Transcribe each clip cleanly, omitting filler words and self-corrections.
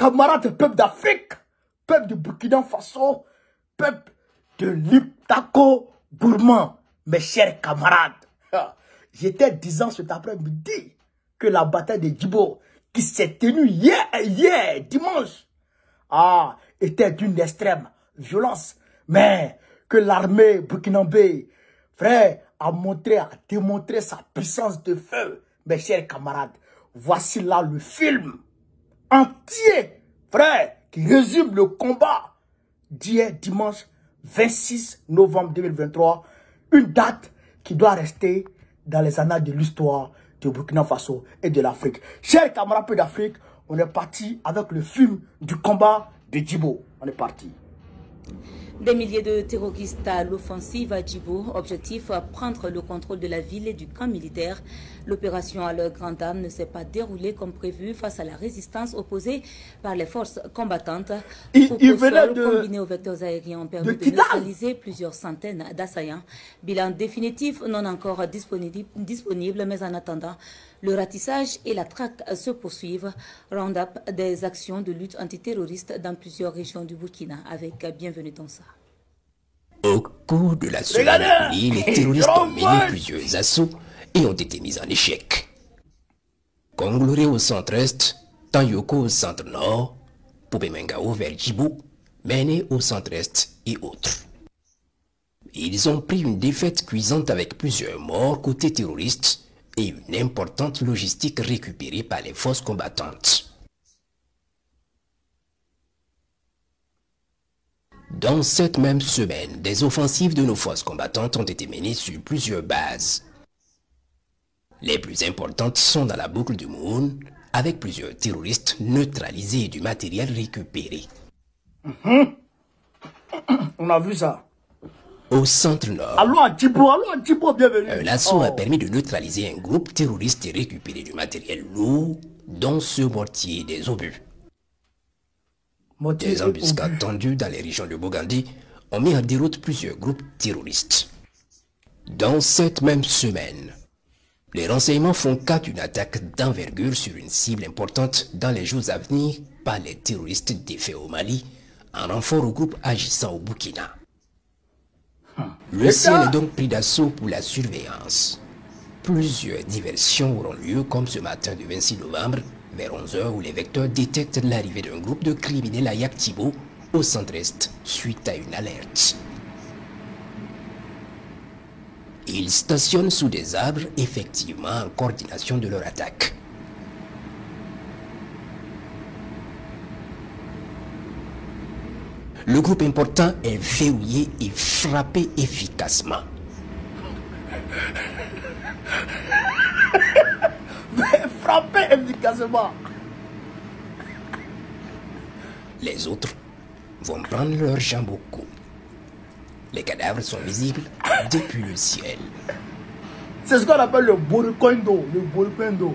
camarades peuple d'Afrique, peuple de Burkina Faso, peuple de Liptako Gourmand, mes chers camarades. J'étais disant cet après-midi que la bataille de Djibo, qui s'est tenue hier, dimanche, était d'une extrême violence, mais que l'armée burkinabé, frère, a démontré sa puissance de feu. Mes chers camarades, voici là le film entier, frère, qui résume le combat d'hier dimanche 26 novembre 2023, une date qui doit rester dans les annales de l'histoire de Burkina Faso et de l'Afrique. Chers camarades peu d'Afrique, on est parti avec le film du combat de Djibo. On est parti. Des milliers de terroristes à l'offensive à Djibo. Objectif, prendre le contrôle de la ville et du camp militaire. L'opération à leur grande dame ne s'est pas déroulée comme prévu face à la résistance opposée par les forces combattantes. Il venait de... combinés aux vecteurs aériens ont permis de neutraliser plusieurs centaines d'assaillants. Bilan définitif non encore disponible, mais en attendant, le ratissage et la traque se poursuivent. Round-up des actions de lutte antiterroriste dans plusieurs régions du Burkina avec Bienvenue dans ça. Au cours de la semaine, les terroristes ont mené plusieurs assauts et ont été mis en échec. Kongoloré au centre-est, Tanyoko au centre-nord, Poupemengao vers Djibo, Méné au centre-est et autres. Ils ont pris une défaite cuisante avec plusieurs morts côté terroristes et une importante logistique récupérée par les forces combattantes. Dans cette même semaine, des offensives de nos forces combattantes ont été menées sur plusieurs bases. Les plus importantes sont dans la boucle du Moon, avec plusieurs terroristes neutralisés et du matériel récupéré. On a vu ça. Au centre-nord, Allô Djibo, bienvenue. L'assaut a permis de neutraliser un groupe terroriste et récupérer du matériel lourd, dont ce mortier et des obus. Des embuscades tendues dans les régions de Bogandi ont mis en déroute plusieurs groupes terroristes. Dans cette même semaine, les renseignements font cas d'une attaque d'envergure sur une cible importante dans les jours à venir par les terroristes défaits au Mali, en renfort au groupe agissant au Burkina. Le ciel est donc pris d'assaut pour la surveillance. Plusieurs diversions auront lieu comme ce matin du 26 novembre, vers 11 h où les vecteurs détectent l'arrivée d'un groupe de criminels à Yaktibo, au centre-est, suite à une alerte. Ils stationnent sous des arbres, effectivement en coordination de leur attaque. Le groupe important est verrouillé et frappé efficacement. Frappé efficacement. Les autres vont prendre leur jambe au cou. Les cadavres sont visibles depuis le ciel. C'est ce qu'on appelle le Borukwendo. Le Borukwendo.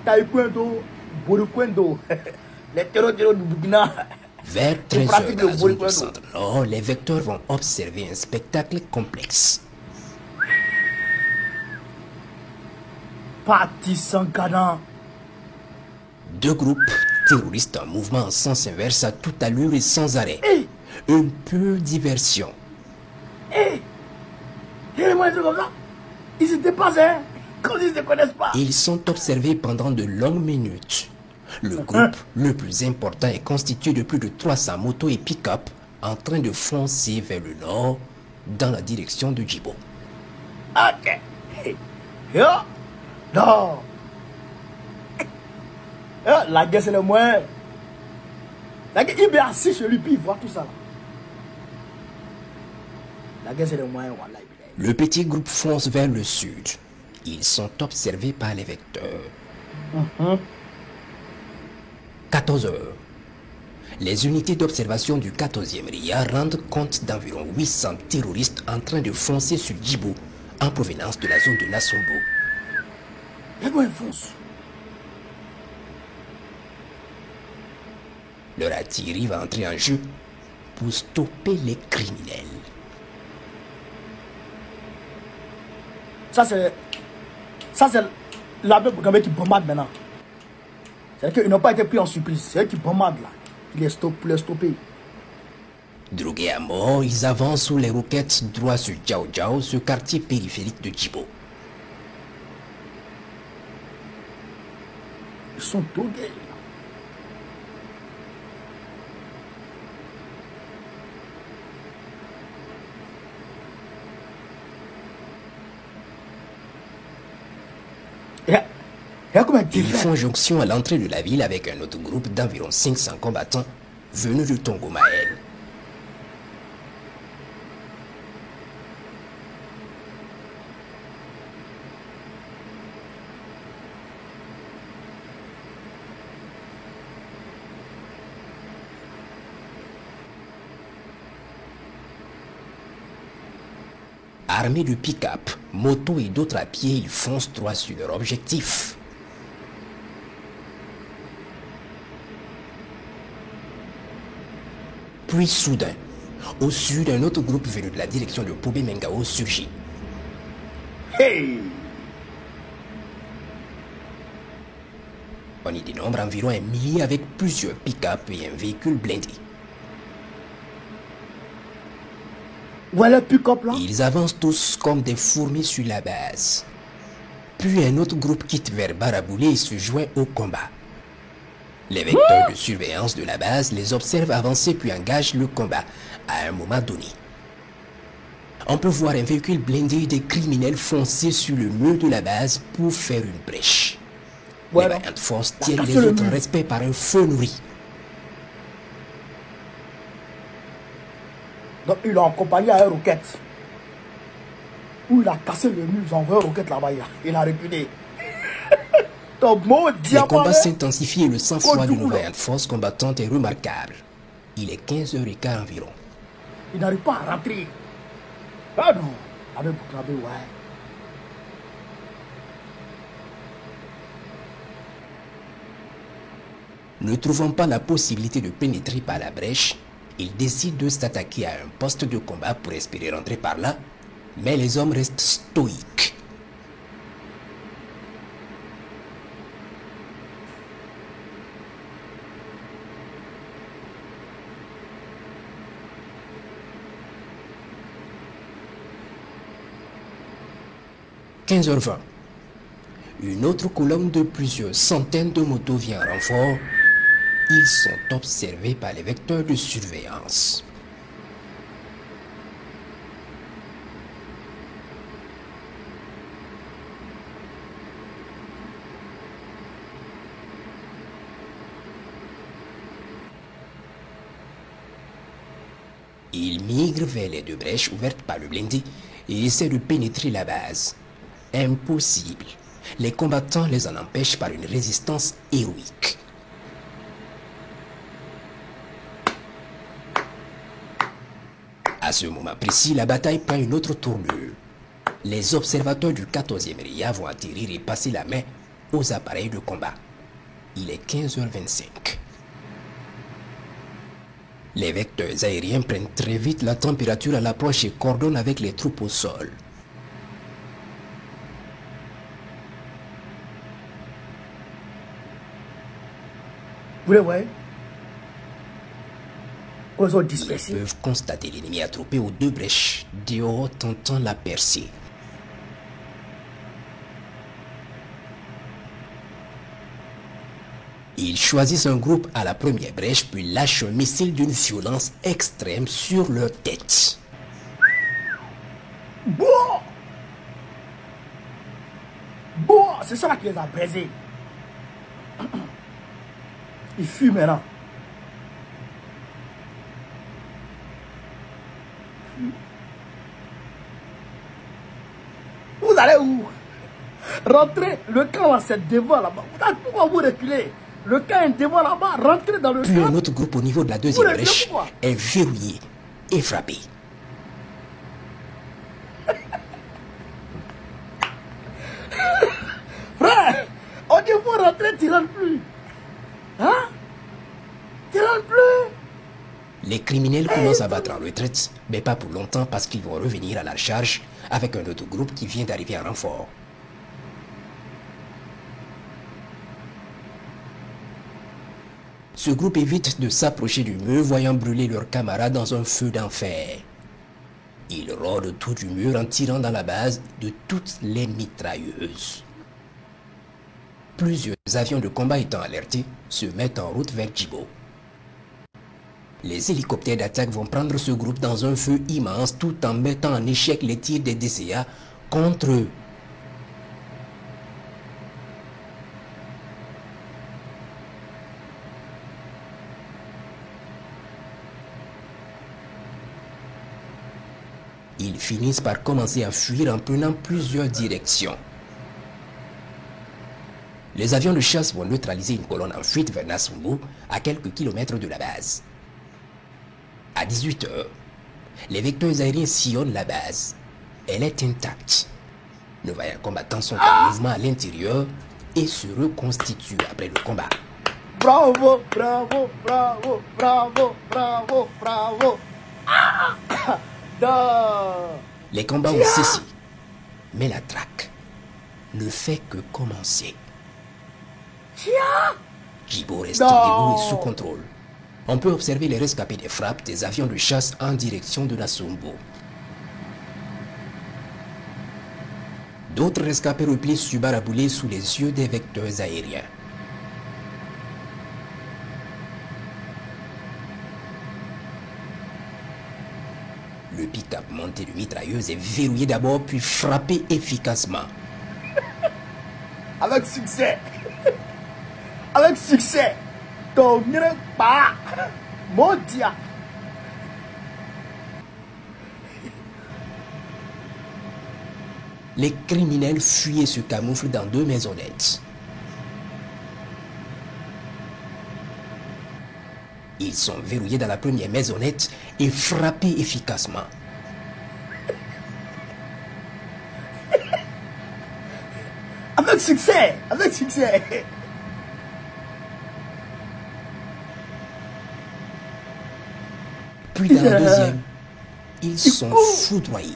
Taekwondo, Borukwendo. Les terroristes du Burkina. Vers 13 h dans la zone du centre-nord, les vecteurs vont observer un spectacle complexe. Parti sans gagnant. Deux groupes terroristes en mouvement en sens inverse à toute allure et sans arrêt. Une pure diversion. Comme ça. Ils se dépassent, hein? Comme ils ne se connaissent pas. Ils sont observés pendant de longues minutes. Le groupe le plus important est constitué de plus de 300 motos et pick-up en train de foncer vers le nord dans la direction de Djibo. Ok. Yo. Non. La guerre, c'est le moins. La guerre, il est assis chez lui, puis il voit tout ça. Là. La guerre, c'est le moins. Le petit groupe fonce vers le sud. Ils sont observés par les vecteurs. 14 h. Les unités d'observation du 14e RIA rendent compte d'environ 800 terroristes en train de foncer sur Djibo en provenance de la zone de Nassombo. Les fonce. Leur artillerie va entrer en jeu pour stopper les criminels. Ça c'est l'armée burkinabé qui bombarde maintenant. C'est qu'ils n'ont pas été pris en surprise. C'est eux qui bombardent là. Ils les stoppent. Drogués à mort, ils avancent sous les roquettes droit sur Djao Djao, ce quartier périphérique de Djibo. Ils sont drogués. Ils font jonction à l'entrée de la ville avec un autre groupe d'environ 500 combattants venus du Tongo Maël. Armés de pick-up, motos et d'autres à pied, ils foncent droit sur leur objectif. Puis soudain, au sud, un autre groupe venu de la direction de Poubé Mengao surgit. Hey! On y dénombre environ 1 millier avec plusieurs pick-up et un véhicule blindé. Voilà pick-up là. Ils avancent tous comme des fourmis sur la base. Puis un autre groupe quitte vers Baraboulé et se joint au combat. Les vecteurs de surveillance de la base les observent avancer puis engagent le combat à un moment donné. On peut voir un véhicule blindé des criminels foncer sur le mur de la base pour faire une brèche. Voilà. Les vaillantes forces tiennent les autres en respect par un feu nourri. Donc il a accompagné à un roquette. Où il a cassé le mur, ils ont envoyé un roquette là-bas. Il a reculé. Les combats s'intensifient et le sang-froid d'une vaillante force combattante est remarquable. Il est 15h15 environ. Il n'arrive pas à rentrer. Ah non. Avec Bouknabé, ouais. Ne trouvant pas la possibilité de pénétrer par la brèche, ils décident de s'attaquer à un poste de combat pour espérer rentrer par là, mais les hommes restent stoïques. « 15h20. Une autre colonne de plusieurs centaines de motos vient en renfort. Ils sont observés par les vecteurs de surveillance. Ils migrent vers les deux brèches ouvertes par le blindé et essaient de pénétrer la base. Impossible. Les combattants les en empêchent par une résistance héroïque. À ce moment précis, la bataille prend une autre tournure. Les observateurs du 14e RIA vont atterrir et passer la main aux appareils de combat. Il est 15h25. Les vecteurs aériens prennent très vite la température à l'approche et coordonnent avec les troupes au sol. Vous les voyez? Ils peuvent constater l'ennemi attroupé aux deux brèches, dehors tentant la percée. Ils choisissent un groupe à la première brèche, puis lâchent un missile d'une violence extrême sur leur tête. Boah! Boah! C'est ça là qui les a brisés. Ils fuient maintenant. Vous allez où? Rentrez, le camp là c'est devant là-bas. Pourquoi vous reculez? Le camp est devant là-bas, rentrez dans le camp. Puis un autre groupe au niveau de la deuxième brèche est verrouillé et frappé. Frère, on dit faut rentrer, tu rentres plus. Hein? Tu rentres plus? Les criminels commencent à battre en retraite, mais pas pour longtemps parce qu'ils vont revenir à la charge avec un autre groupe qui vient d'arriver en renfort. Ce groupe évite de s'approcher du mur, voyant brûler leurs camarades dans un feu d'enfer. Ils rôdent tout du mur en tirant dans la base de toutes les mitrailleuses. Plusieurs avions de combat étant alertés, se mettent en route vers Djibo. Les hélicoptères d'attaque vont prendre ce groupe dans un feu immense tout en mettant en échec les tirs des DCA contre eux. Ils finissent par commencer à fuir en prenant plusieurs directions. Les avions de chasse vont neutraliser une colonne en fuite vers Nassumbu, à quelques kilomètres de la base. À 18 h, les vecteurs aériens sillonnent la base. Elle est intacte. Nos vaillants combattants sont en mouvement à l'intérieur et se reconstituent après le combat. Bravo, bravo, bravo, bravo, bravo, bravo. Les combats ont cessé, mais la traque ne fait que commencer. Djibo reste debout et sous contrôle. On peut observer les rescapés des frappes des avions de chasse en direction de Nassumbu. D'autres rescapés replient sur Baraboulé sous les yeux des vecteurs aériens. Le pick-up monté de mitrailleuse est verrouillé d'abord puis frappé efficacement. Avec succès. Avec succès. Ton pas. Mon Dieu. Les criminels fuient et se camouflent dans 2 maisonnettes. Ils sont verrouillés dans la première maisonnette et frappés efficacement. Avec succès. Avec succès. Puis dans la deuxième, ils sont foudroyés.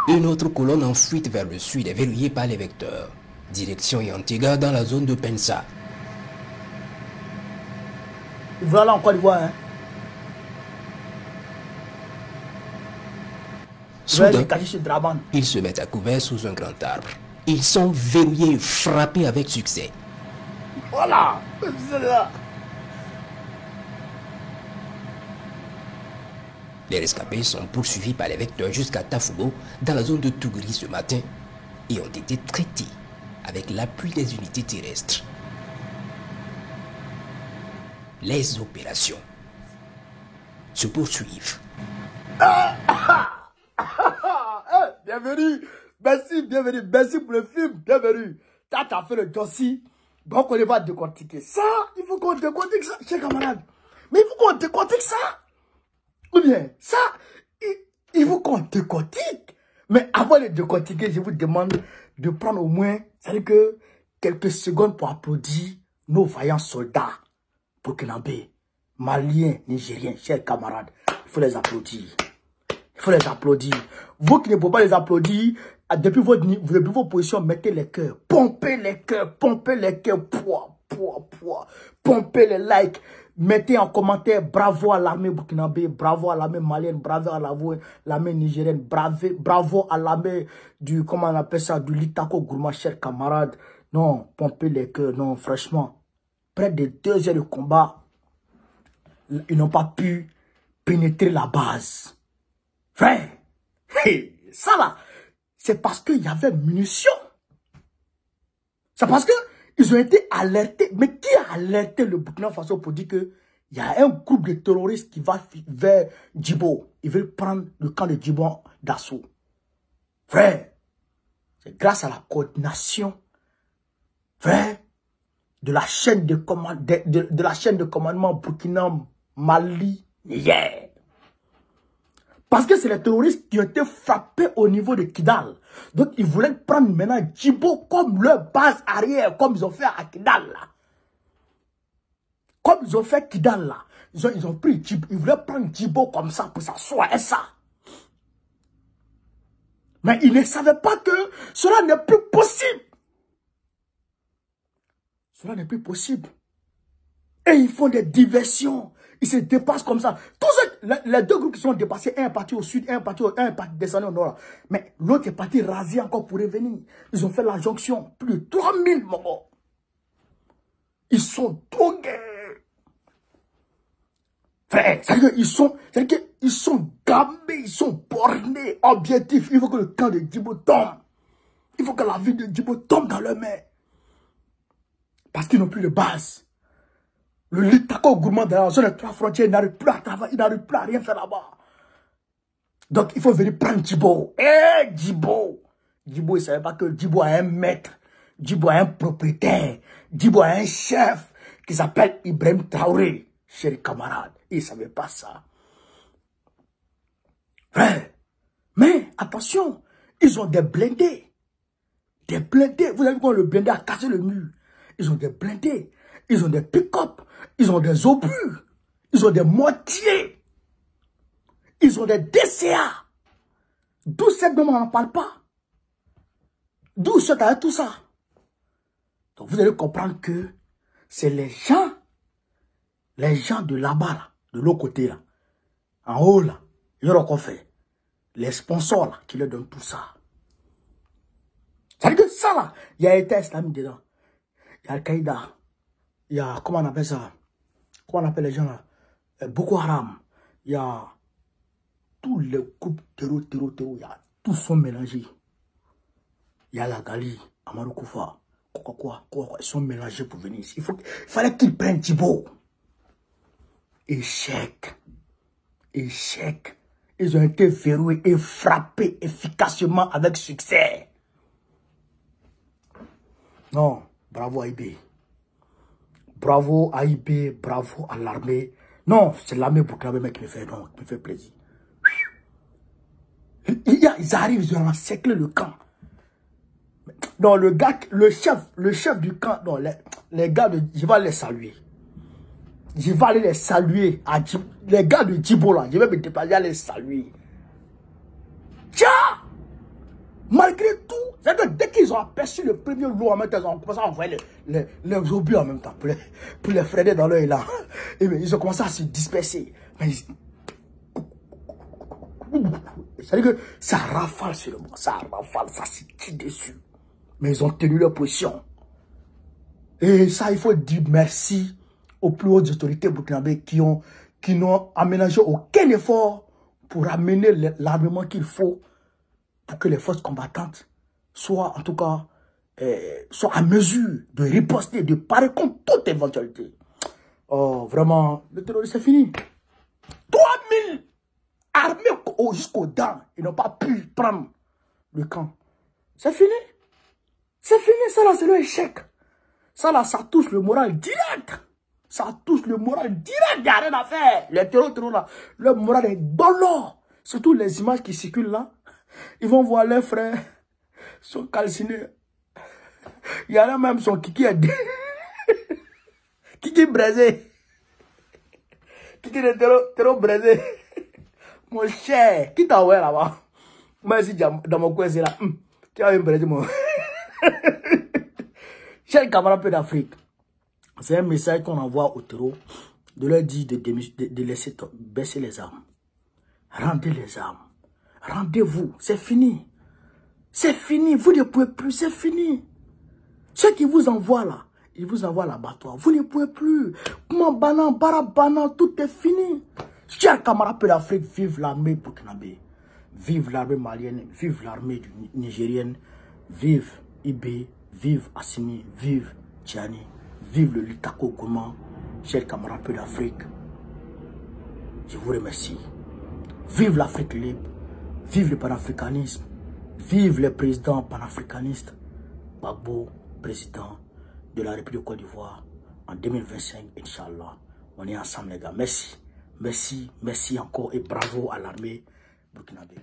Une autre colonne en fuite vers le sud est verrouillée par les vecteurs. Direction Yantega dans la zone de Pensa. Voilà en Côte d'Ivoire. Soudain, ils se mettent à couvert sous un grand arbre. Ils sont verrouillés et frappés avec succès. Voilà. Les rescapés sont poursuivis par les vecteurs jusqu'à Tafugo, dans la zone de Tougri ce matin, et ont été traités avec l'appui des unités terrestres. Les opérations se poursuivent. Bienvenue. Merci pour le film. Bienvenue. T'as fait le dossier. Donc on va décortiquer ça. Il faut qu'on décortique ça, chers camarades. Mais il faut qu'on décortique ça. Ou bien, ça, il faut qu'on décortique. Mais avant de décortiquer, je vous demande de prendre au moins, c'est-à-dire que quelques secondes pour applaudir nos vaillants soldats burkinabés, maliens, nigériens, chers camarades. Il faut les applaudir. Il faut les applaudir. Vous qui ne pouvez pas les applaudir, depuis vos positions, mettez les cœurs. Pompez les cœurs. Pompez les cœurs. Pompez les likes. Mettez en commentaire bravo à l'armée burkinabé, bravo à l'armée malienne, bravo à l'armée nigérienne, bravo à l'armée du, comment on appelle ça, du Litako Gourma, chers camarades. Non, pompez les cœurs. Non, franchement, près de 2 heures de combat, ils n'ont pas pu pénétrer la base. Frère, ça là, c'est parce qu'il y avait munitions. C'est parce que ils ont été alertés. Mais qui a alerté le Burkina Faso pour dire qu'il y a un groupe de terroristes qui va vers Djibo? Ils veulent prendre le camp de Djibo d'assaut. Frère, c'est grâce à la coordination, frère, de la chaîne de commandement Burkina, Mali, Niger. Parce que c'est les terroristes qui ont été frappés au niveau de Kidal. Donc, ils voulaient prendre maintenant Djibo comme leur base arrière, comme ils ont fait à Kidal, là. Comme ils ont fait Kidal, là. Ils ont pris Djibo, ils voulaient prendre Djibo comme ça pour s'asseoir, et ça. Mais ils ne savaient pas que cela n'est plus possible. Cela n'est plus possible. Et ils font des diversions. Ils se dépassent comme ça. Tous les deux groupes qui sont dépassés, un est parti au sud, un est parti descendu au nord. Mais l'autre est parti raser encore pour revenir. Ils ont fait la jonction. Plus de 3000 morts. Ils sont drogués. Frère, c'est-à-dire qu'ils sont gambés, ils sont bornés. Objectif, il faut que le camp de Djibo tombe. Il faut que la vie de Djibo tombe dans leurs mains. Parce qu'ils n'ont plus de base. Le Litako Gourmand dans la zone des 3 frontières, il n'arrive plus à travailler, il n'arrive plus à rien faire là-bas. Donc il faut venir prendre Djibo. Djibo, il ne savait pas que Djibo a un maître, Djibo a un propriétaire, Djibo a un chef qui s'appelle Ibrahim Traoré, chers camarades. Il ne savait pas ça. Frère, mais attention, ils ont des blindés. Des blindés. Vous avez vu comment le blindé a cassé le mur. Ils ont des blindés. Ils ont des pick-up. Ils ont des obus. Ils ont des mortiers. Ils ont des DCA. D'où cette dame, on n'en parle pas. D'où ce avec tout ça. Donc vous allez comprendre que c'est les gens de là-bas, là, de l'autre côté, là, en haut, là, ils ont encore fait. Les sponsors, là, qui leur donnent tout ça. Ça veut dire que ça, là, il y a État islamique dedans. Il y a Al-Qaïda. Il y a, comment on appelle ça? Comment on appelle les gens, là? Boko Haram. Il y a tous les groupes terror, il y a tous sont mélangés. Il y a la Gali, Amadou Koufa, quoi, ils sont mélangés pour venir ici. Il fallait qu'ils prennent Djibo. Échec. Ils ont été verrouillés et frappés efficacement avec succès. Non, bravo à IB. Bravo à IB, bravo à l'armée. Non, c'est l'armée burkinabé qui me fait, non, qui me fait plaisir. Ils arrivent, ils ont encerclé le camp. Non, le chef du camp, non, les gars je vais les saluer. Je vais aller les saluer. Les gars de Djibo là, je vais me déplacer à les saluer. Tiens! Malgré tout, c'est que dès qu'ils ont aperçu le premier lot en même temps, ils ont commencé à envoyer les obus en même temps pour les freiner dans leur élan. Et bien, ils ont commencé à se disperser. C'est-à-dire que ça rafale sur le monde, ça se tire dessus. Mais ils ont tenu leur position. Et ça, il faut dire merci aux plus hautes autorités burkinabées qui n'ont aménagé aucun effort pour amener l'armement qu'il faut pour que les forces combattantes soient, en tout cas, soient à mesure de riposter, de parer contre toute éventualité. Oh, vraiment, le terrorisme, c'est fini. 3000 armés jusqu'aux dents, ils n'ont pas pu prendre le camp. C'est fini. C'est fini, ça là, c'est le échec. Ça là, ça touche le moral direct. Ça touche le moral direct, il n'y a rien à faire. Les terroristes là, le moral est dans l'or. Surtout les images qui circulent là. Ils vont voir leurs frères, sont calcinés. Il y en a même son kiki est kiki braisé. Kiki de terreau braisé. Mon cher, qui t'a envoyé là-bas? Moi, ici, dans mon coin, c'est là. Tu as un braisé, mon. Chers camarades d'Afrique, c'est un message qu'on envoie au terreau de leur dire de laisser baisser les armes. Rendez les armes. Rendez-vous, c'est fini. C'est fini, vous ne pouvez plus, c'est fini. Ceux qui vous envoient là, ils vous envoient à l'abattoir. Vous ne pouvez plus. Comment banan, barabana, tout est fini. Chers camarades d'Afrique, vive l'armée burkinabé. Vive l'armée malienne, vive l'armée nigérienne. Vive IB, vive Assimi, vive Tchani, vive le Litako Gourmand. Chers camarades d'Afrique, je vous remercie. Vive l'Afrique libre. Vive le panafricanisme. Vive les présidents panafricanistes. Gbagbo, président de la République de Côte d'Ivoire en 2025, Inch'Allah. On est ensemble les gars. Merci. Merci encore et bravo à l'armée burkinabé.